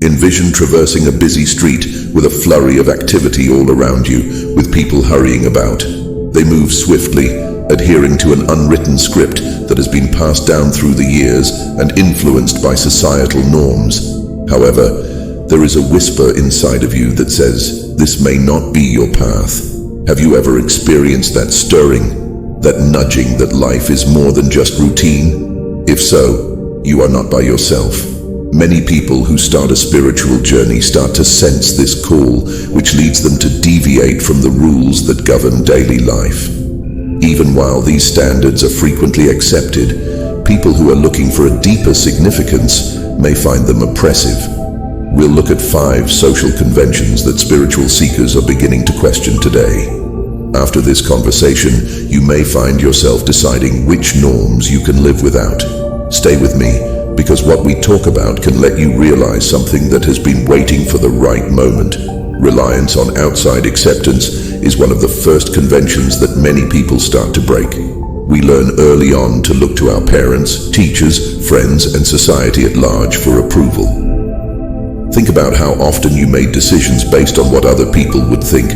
Envision traversing a busy street with a flurry of activity all around you, with people hurrying about. They move swiftly, adhering to an unwritten script that has been passed down through the years and influenced by societal norms. However, there is a whisper inside of you that says, this may not be your path. Have you ever experienced that stirring, that nudging that life is more than just routine? If so, you are not by yourself. Many people who start a spiritual journey start to sense this call, which leads them to deviate from the rules that govern daily life. Even while these standards are frequently accepted, people who are looking for a deeper significance may find them oppressive. We'll look at 5 social conventions that spiritual seekers are beginning to question today. After this conversation, you may find yourself deciding which norms you can live without. Stay with me, because what we talk about can let you realize something that has been waiting for the right moment. Reliance on outside acceptance is one of the first conventions that many people start to break. We learn early on to look to our parents, teachers, friends, and society at large for approval. Think about how often you made decisions based on what other people would think,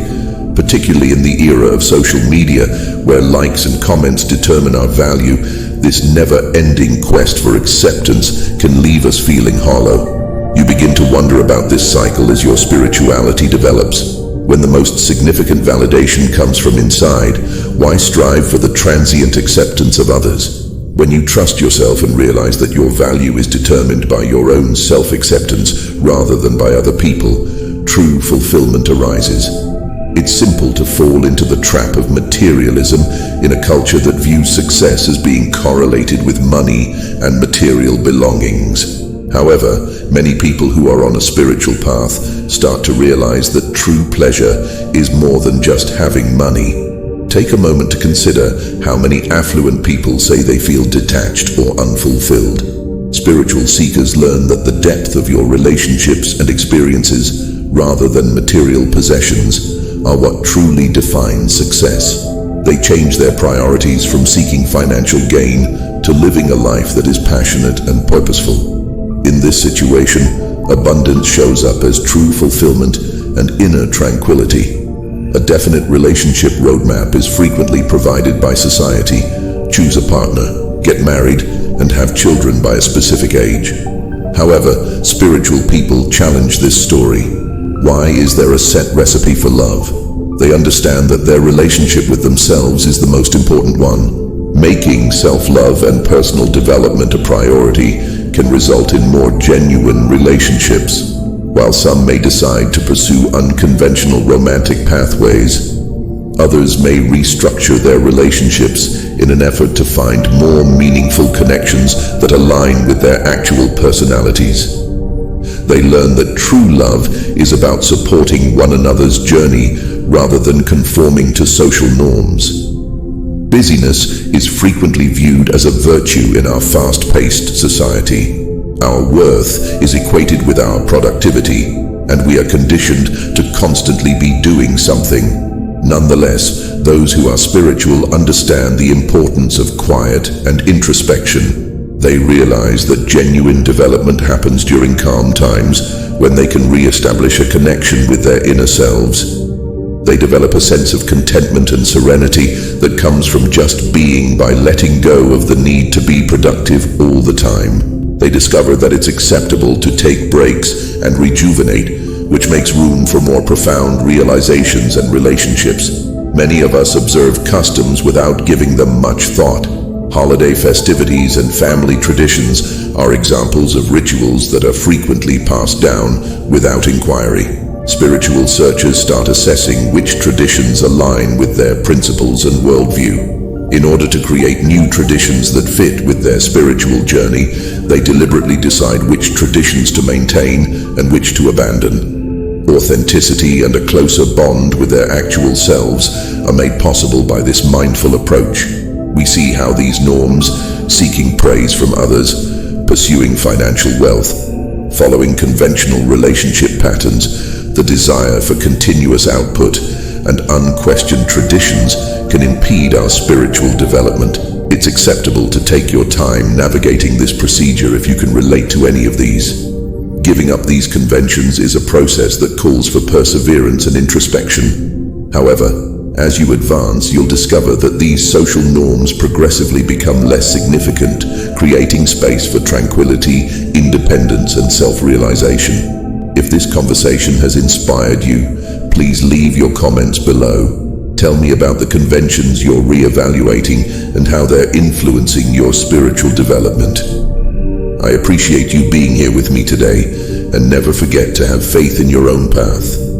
particularly in the era of social media, where likes and comments determine our value. This never-ending quest for acceptance can leave us feeling hollow. You begin to wonder about this cycle as your spirituality develops. When the most significant validation comes from inside, why strive for the transient acceptance of others? When you trust yourself and realize that your value is determined by your own self-acceptance rather than by other people, true fulfillment arises. It's simple to fall into the trap of materialism in a culture that views success as being correlated with money and material belongings. However, many people who are on a spiritual path start to realize that true pleasure is more than just having money. Take a moment to consider how many affluent people say they feel detached or unfulfilled. Spiritual seekers learn that the depth of your relationships and experiences, rather than material possessions, are what truly defines success. They change their priorities from seeking financial gain to living a life that is passionate and purposeful. In this situation, abundance shows up as true fulfillment and inner tranquility. A definite relationship roadmap is frequently provided by society. Choose a partner, get married, and have children by a specific age. However, spiritual people challenge this story. Why is there a set recipe for love? They understand that their relationship with themselves is the most important one. Making self-love and personal development a priority can result in more genuine relationships. While some may decide to pursue unconventional romantic pathways, others may restructure their relationships in an effort to find more meaningful connections that align with their actual personalities. They learn that true love is about supporting one another's journey rather than conforming to social norms. Busyness is frequently viewed as a virtue in our fast-paced society. Our worth is equated with our productivity, and we are conditioned to constantly be doing something. Nonetheless, those who are spiritual understand the importance of quiet and introspection. They realize that genuine development happens during calm times, when they can re-establish a connection with their inner selves. They develop a sense of contentment and serenity that comes from just being, by letting go of the need to be productive all the time. They discover that it's acceptable to take breaks and rejuvenate, which makes room for more profound realizations and relationships. Many of us observe customs without giving them much thought. Holiday festivities and family traditions are examples of rituals that are frequently passed down without inquiry. Spiritual searchers start assessing which traditions align with their principles and worldview. In order to create new traditions that fit with their spiritual journey, they deliberately decide which traditions to maintain and which to abandon. Authenticity and a closer bond with their actual selves are made possible by this mindful approach. We see how these norms, seeking praise from others, pursuing financial wealth, following conventional relationship patterns, the desire for continuous output, and unquestioned traditions can impede our spiritual development. It's acceptable to take your time navigating this procedure if you can relate to any of these. Giving up these conventions is a process that calls for perseverance and introspection. However, as you advance, you'll discover that these social norms progressively become less significant, creating space for tranquility, independence, and self-realization. If this conversation has inspired you, please leave your comments below. Tell me about the conventions you're re-evaluating and how they're influencing your spiritual development. I appreciate you being here with me today, and never forget to have faith in your own path.